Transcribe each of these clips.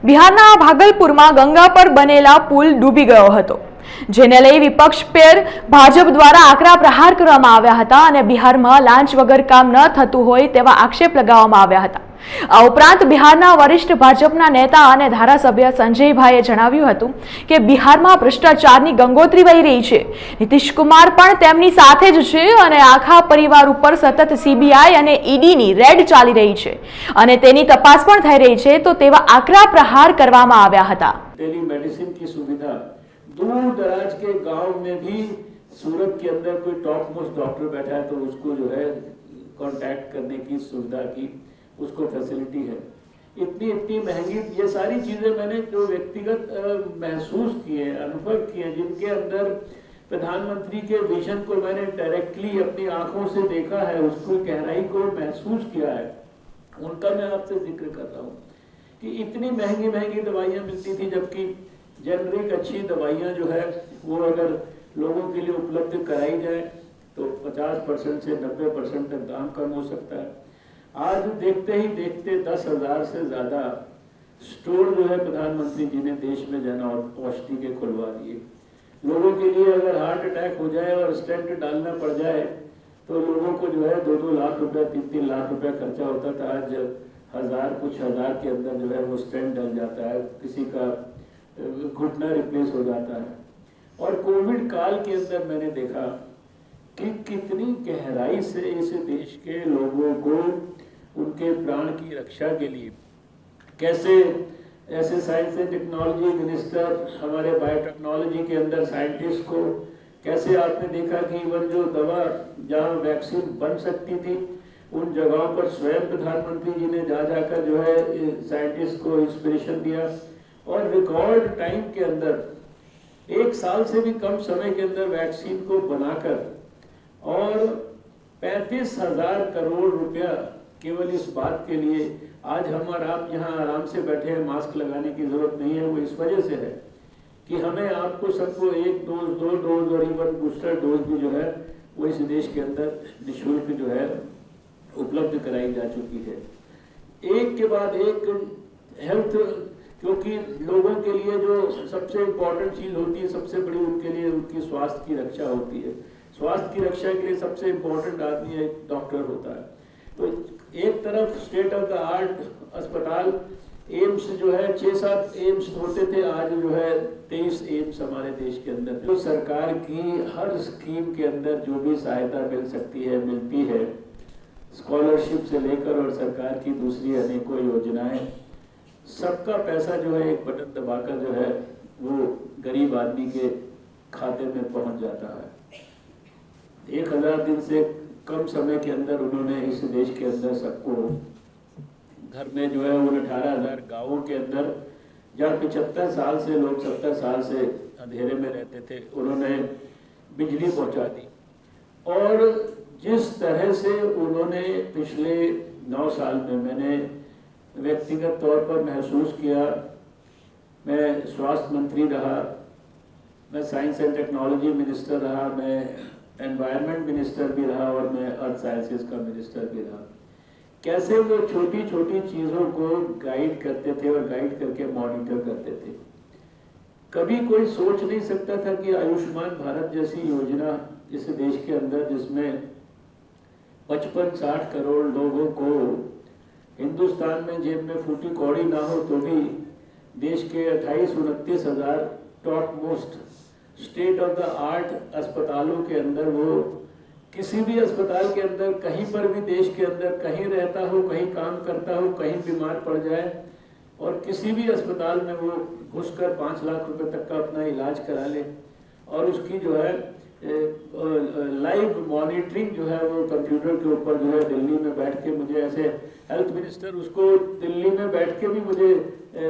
બિહારના ભાગલપુરમાં ગંગા પર બનેલા પુલ ડૂબી ગયો હતો, જેને લઈ વિપક્ષ પર ભાજપ દ્વારા આકરા પ્રહાર કરવામાં આવ્યા હતા અને બિહારમાં લાંચ વગર કામ ન થતું હોય તેવા આક્ષેપ લગાવવામાં આવ્યા હતા। આ ઉપરાંત બિહારના વરિષ્ઠ ભાજપના નેતા અને ધારાસભ્ય સંજયભાઈએ જણાવ્યું હતું કે બિહારમાં ભ્રષ્ટાચારની ગંગોત્રી વહી રહી છે। નીતિશ કુમાર પણ તેમની સાથે જ છે અને આખા પરિવાર ઉપર સતત સીબીઆઈ અને ઈડીની રેડ ચાલી રહી છે અને તેની તપાસ પણ થઈ રહી છે, તો તેવા આકરા પ્રહાર કરવામાં આવ્યા હતા। टेलीमेडिसिन की सुविधा दूर दराज के गांव में भी सूरत के अंदर कोई टॉप मोस्ट डॉक्टर बैठा है तो उसको जो है कांटेक्ट करने की सुविधा की उसको फैसिलिटी है। इतनी इतनी महंगी ये सारी चीजें मैंने जो व्यक्तिगत महसूस किए, अनुभव किए, जिनके अंदर प्रधानमंत्री के विजन को मैंने डायरेक्टली अपनी आंखों से देखा है, उसको गहराई को महसूस किया है, उनका मैं आपसे जिक्र कर रहा हूँ कि इतनी महंगी महंगी दवाइयाँ मिलती थी, जबकि जेनरिक अच्छी दवाइयाँ जो है वो अगर लोगों के लिए उपलब्ध कराई जाए तो 50% से 90% तक दाम कम हो सकता है। आज देखते ही देखते 10,000 से ज्यादा स्टोर जो है प्रधानमंत्री जी ने देश में जन औषधि के खुलवा दिए। लोगों के लिए अगर हार्ट अटैक हो जाए और स्टेंट डालना पड़ जाए तो लोगों को जो है 2-2 लाख रुपया 3-3 लाख रुपया खर्चा होता था। आज कुछ हजार के अंदर जो है वो स्टेंट डल जाता है, किसी का घुटना रिप्लेस हो जाता है। और कोविड काल के अंदर मैंने देखा कि कितनी गहराई से इस देश के लोगों को उनके प्राण की रक्षा के लिए कैसे ऐसे साइंस एंड टेक्नोलॉजी मिनिस्टर, हमारे बायोटेक्नोलॉजी के अंदर साइंटिस्ट को कैसे आपने देखा कि इवन जो दवा जहाँ वैक्सीन बन सकती थी उन जगहों पर स्वयं प्रधानमंत्री जी ने जा जाकर जो है साइंटिस्ट को इंस्पिरेशन दिया और रिकॉर्ड टाइम के अंदर 1 साल से भी कम समय के अंदर वैक्सीन को बनाकर और 35,000 करोड़ रुपया केवल इस बात के लिए आज हम और आप यहाँ आराम से बैठे हैं, मास्क लगाने की जरूरत नहीं है। वो इस वजह से है कि हमें आपको सबको 1 डोज 2 डोज और इवन बूस्टर डोज भी जो है वो इस देश के अंदर निःशुल्क जो है उपलब्ध कराई जा चुकी है। एक के बाद एक हेल्थ, क्योंकि लोगों के लिए जो सबसे इम्पोर्टेंट चीज होती है, सबसे बड़ी उनके लिए उनकी स्वास्थ्य की रक्षा होती है। स्वास्थ्य की रक्षा के लिए सबसे इम्पोर्टेंट आदमी एक डॉक्टर होता है। तो एक तरफ स्टेट ऑफ द आर्ट अस्पताल एम्स जो है 6-7 एम्स होते थे, आज जो है 23 एम्स हमारे देश के अंदर। तो सरकार की हर स्कीम के अंदर जो भी सहायता मिल सकती है मिलती है, स्कॉलरशिप से लेकर और सरकार की दूसरी अनेकों योजनाएं, सबका पैसा जो है एक बटन दबाकर जो है वो गरीब आदमी के खाते में पहुंच जाता है। 1000 दिन से कम समय के अंदर उन्होंने इस देश के अंदर सबको घर में जो है उन 18,000 गांवों के अंदर जहाँ 75 साल से लोग 70 साल से अंधेरे में रहते थे, उन्होंने बिजली पहुंचा दी। और जिस तरह से उन्होंने पिछले 9 साल में मैंने व्यक्तिगत तौर पर महसूस किया, मैं स्वास्थ्य मंत्री रहा, मैं साइंस एंड टेक्नोलॉजी मिनिस्टर रहा, मैं एनवायरनमेंट मिनिस्टर भी रहा और मैं अर्थ साइंसेस का मिनिस्टर भी रहा। कैसे वो छोटी छोटी चीजों को गाइड करते थे और गाइड करके मॉनिटर करते थे। कभी कोई सोच नहीं सकता था कि आयुष्मान भारत जैसी योजना इस देश के अंदर, जिसमें 55-60 करोड़ लोगों को हिंदुस्तान में जेब में फूटी कौड़ी ना हो तो भी देश के 28-29 हजार top most state of the art अस्पतालों के अंदर, वो किसी भी अस्पताल के अंदर कहीं पर भी देश के अंदर कहीं रहता हो, कहीं काम करता हो, कहीं बीमार पड़ जाए और किसी भी अस्पताल में वो घुसकर 5 लाख रुपए तक का अपना इलाज करा ले और उसकी जो है लाइव मॉनिटरिंग जो है वो कंप्यूटर के ऊपर जो है दिल्ली में बैठ के, मुझे ऐसे हेल्थ मिनिस्टर उसको दिल्ली में बैठ के भी मुझे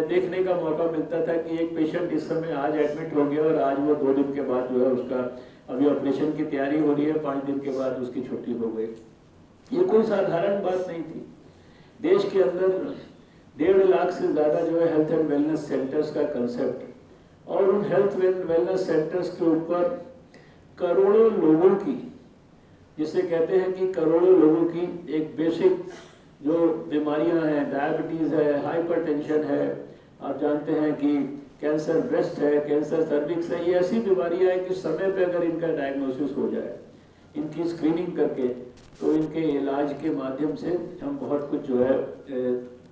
देखने का मौका मिलता था कि एक पेशेंट इस समय आज एडमिट हो गया और आज वो 2 दिन के बाद जो है उसका अभी ऑपरेशन की तैयारी हो रही है, 5 दिन के बाद उसकी छुट्टी हो गई। ये कोई साधारण बात नहीं थी। देश के अंदर 1.5 लाख से ज्यादा जो है हेल्थ एंड वेलनेस सेंटर्स का कंसेप्ट और उन हेल्थ एंड वेलनेस सेंटर्स के ऊपर करोड़ों लोगों की, जिसे कहते हैं कि करोड़ों लोगों की एक बेसिक जो बीमारियां हैं, डायबिटीज है, हाइपरटेंशन है, आप जानते हैं कि कैंसर ब्रेस्ट है, कैंसर सर्विक्स है, ये ऐसी बीमारियां हैं कि समय पे अगर इनका डायग्नोसिस हो जाए, इनकी स्क्रीनिंग करके, तो इनके इलाज के माध्यम से हम बहुत कुछ जो है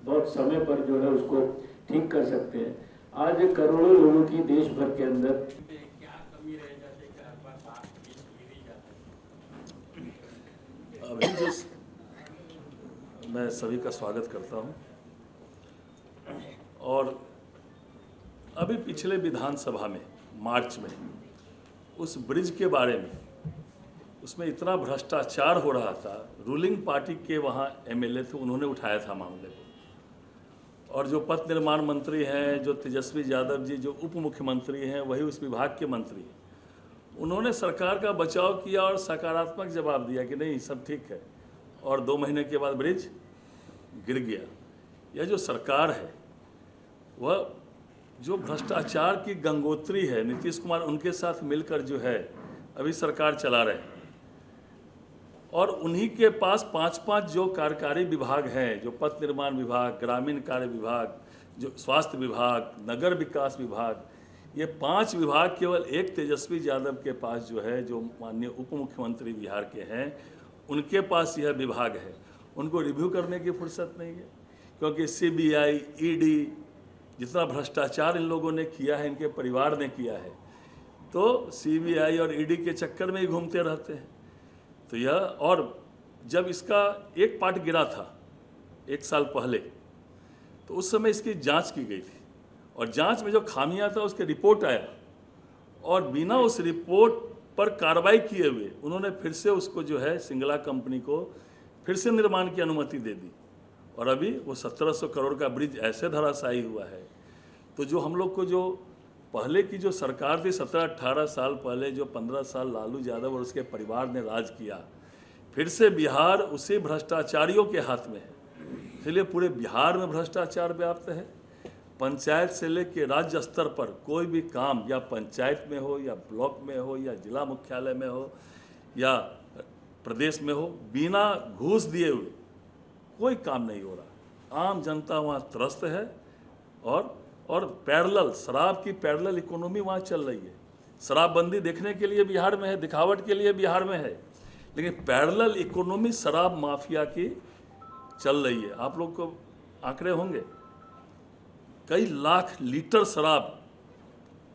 बहुत समय पर जो है उसको ठीक कर सकते हैं। आज करोड़ों लोगों की देश भर के अंदर अभी जो मैं सभी का स्वागत करता हूं, और अभी पिछले विधानसभा में मार्च में उस ब्रिज के बारे में, उसमें इतना भ्रष्टाचार हो रहा था, रूलिंग पार्टी के वहाँ एमएलए थे, उन्होंने उठाया था मामले को, और जो पथ निर्माण मंत्री हैं, जो तेजस्वी यादव जी जो उप मुख्यमंत्री हैं, वही उस विभाग के मंत्री हैं, उन्होंने सरकार का बचाव किया और सकारात्मक जवाब दिया कि नहीं सब ठीक है, और 2 महीने के बाद ब्रिज गिर गया। यह जो सरकार है वह जो भ्रष्टाचार की गंगोत्री है, नीतीश कुमार उनके साथ मिलकर जो है अभी सरकार चला रहे हैं, और उन्हीं के पास 5-5 जो कार्यकारी विभाग हैं, जो पथ निर्माण विभाग, ग्रामीण कार्य विभाग, जो स्वास्थ्य विभाग, नगर विकास विभाग, ये 5 विभाग केवल एक तेजस्वी यादव के पास जो है, जो माननीय उप मुख्यमंत्री बिहार के हैं, उनके पास यह विभाग है। उनको रिव्यू करने की फुर्सत नहीं है, क्योंकि सीबीआई, ईडी, जितना भ्रष्टाचार इन लोगों ने किया है, इनके परिवार ने किया है, तो सीबीआई और ईडी के चक्कर में ही घूमते रहते हैं। तो यह, और जब इसका एक पार्ट गिरा था 1 साल पहले, तो उस समय इसकी जांच की गई थी, और जांच में जो खामियां था उसके रिपोर्ट आया, और बिना उस रिपोर्ट पर कार्रवाई किए हुए उन्होंने फिर से उसको जो है सिंगला कंपनी को फिर से निर्माण की अनुमति दे दी, और अभी वो 1700 करोड़ का ब्रिज ऐसे धराशायी हुआ है। तो जो हम लोग को जो पहले की जो सरकार थी 17-18 साल पहले, जो 15 साल लालू यादव और उसके परिवार ने राज किया, फिर से बिहार उसी भ्रष्टाचारियों के हाथ में है। इसलिए पूरे बिहार में भ्रष्टाचार व्याप्त है। पंचायत से लेकर राज्य स्तर पर कोई भी काम, या पंचायत में हो, या ब्लॉक में हो, या जिला मुख्यालय में हो, या प्रदेश में हो, बिना घूस दिए हुए कोई काम नहीं हो रहा। आम जनता वहाँ त्रस्त है, और पैरेलल शराब की पैरेलल इकोनॉमी वहाँ चल रही है। शराबबंदी देखने के लिए बिहार में है, दिखावट के लिए बिहार में है, लेकिन पैरेलल इकोनॉमी शराब माफिया की चल रही है। आप लोग को आंकड़े होंगे, कई लाख लीटर शराब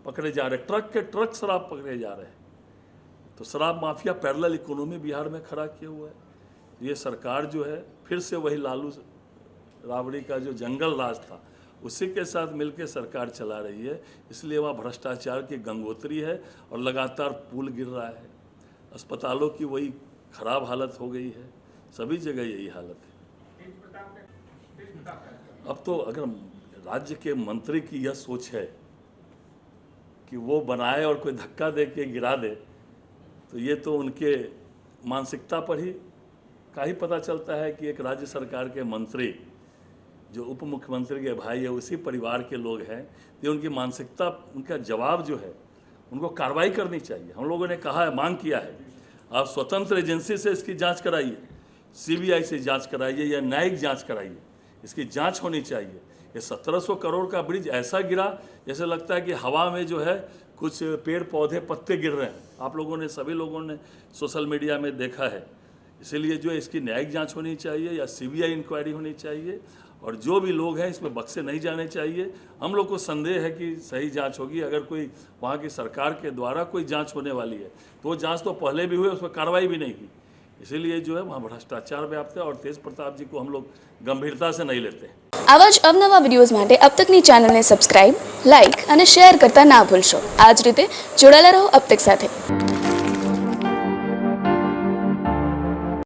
पकड़े जा रहे, ट्रक के ट्रक शराब पकड़े जा रहे हैं। तो शराब माफिया पैरेलल इकोनॉमी बिहार में खड़ा किया हुआ है। ये सरकार जो है फिर से वही लालू राबड़ी का जो जंगल राज था, उसी के साथ मिलकर सरकार चला रही है। इसलिए वहाँ भ्रष्टाचार की गंगोत्री है, और लगातार पुल गिर रहा है, अस्पतालों की वही खराब हालत हो गई है, सभी जगह यही हालत है। अब तो अगर राज्य के मंत्री की यह सोच है कि वो बनाए और कोई धक्का दे के गिरा दे, तो ये तो उनके मानसिकता पर ही पता चलता है कि एक राज्य सरकार के मंत्री जो उप मुख्यमंत्री के भाई है, उसी परिवार के लोग हैं। ये उनकी मानसिकता, उनका जवाब जो है, उनको कार्रवाई करनी चाहिए। हम लोगों ने कहा है, मांग किया है, आप स्वतंत्र एजेंसी से इसकी जांच कराइए, सीबीआई से जांच कराइए, या न्यायिक जांच कराइए, इसकी जांच होनी चाहिए। ये 1700 करोड़ का ब्रिज ऐसा गिरा जैसे लगता है कि हवा में जो है कुछ पेड़ पौधे पत्ते गिर रहे हैं। आप लोगों ने, सभी लोगों ने सोशल मीडिया में देखा है। इसीलिए जो है इसकी न्यायिक जांच होनी चाहिए, या सीबीआई इंक्वायरी होनी चाहिए, और जो भी लोग हैं इसमें बक्से नहीं जाने चाहिए। हम लोग को संदेह है कि सही जांच होगी। अगर कोई वहाँ की सरकार के द्वारा कोई जांच होने वाली है, तो वो जांच तो पहले भी हुई, उस पर कार्रवाई भी नहीं की। इसीलिए जो है वहाँ भ्रष्टाचार व्याप्त है, और तेज प्रताप जी को हम लोग गंभीरता से नहीं लेते। આવા જ અવનવા વિડીયોઝ માટે अब तकની ચેનલને સબસ્ક્રાઇબ, લાઇક અને શેર કરતા ના ભૂલશો। આ જ રીતે જોડાયેલા રહો अब तक સાથે।